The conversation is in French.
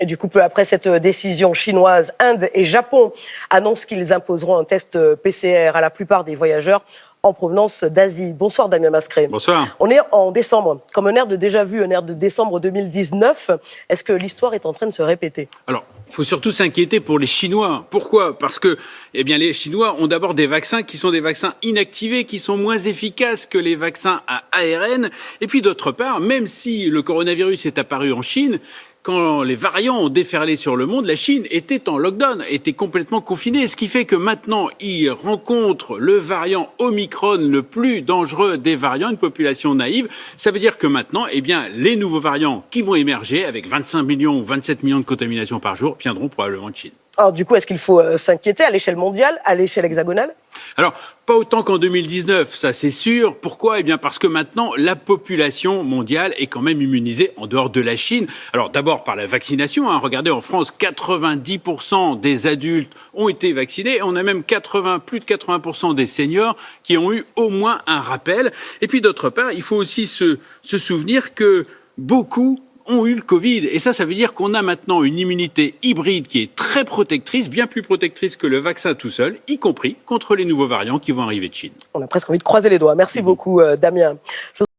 Et du coup, peu après cette décision chinoise, Inde et Japon annoncent qu'ils imposeront un test PCR à la plupart des voyageurs en provenance d'Asie. Bonsoir Damien Mascret. Bonsoir. On est en décembre, comme un air de déjà-vu, un air de décembre 2019. Est-ce que l'histoire est en train de se répéter? Alors, il faut surtout s'inquiéter pour les Chinois. Pourquoi? Parce que les Chinois ont d'abord des vaccins qui sont des vaccins inactivés, qui sont moins efficaces que les vaccins à ARN. Et puis d'autre part, même si le coronavirus est apparu en Chine, quand les variants ont déferlé sur le monde, la Chine était en lockdown, était complètement confinée. Ce qui fait que maintenant, ils rencontrent le variant Omicron le plus dangereux des variants, une population naïve. Ça veut dire que maintenant, les nouveaux variants qui vont émerger, avec 25 millions ou 27 millions de contaminations par jour, viendront probablement de Chine. Alors du coup, est-ce qu'il faut s'inquiéter à l'échelle mondiale, à l'échelle hexagonale? Alors, pas autant qu'en 2019, ça c'est sûr. Pourquoi? Parce que maintenant, la population mondiale est quand même immunisée en dehors de la Chine. Alors d'abord par la vaccination. Regardez, en France, 90% des adultes ont été vaccinés. On a même plus de 80% des seniors qui ont eu au moins un rappel. Et puis d'autre part, il faut aussi se souvenir que beaucoup ont eu le Covid. Et ça veut dire qu'on a maintenant une immunité hybride qui est très protectrice, bien plus protectrice que le vaccin tout seul, y compris contre les nouveaux variants qui vont arriver de Chine. On a presque envie de croiser les doigts. Merci beaucoup, Damien.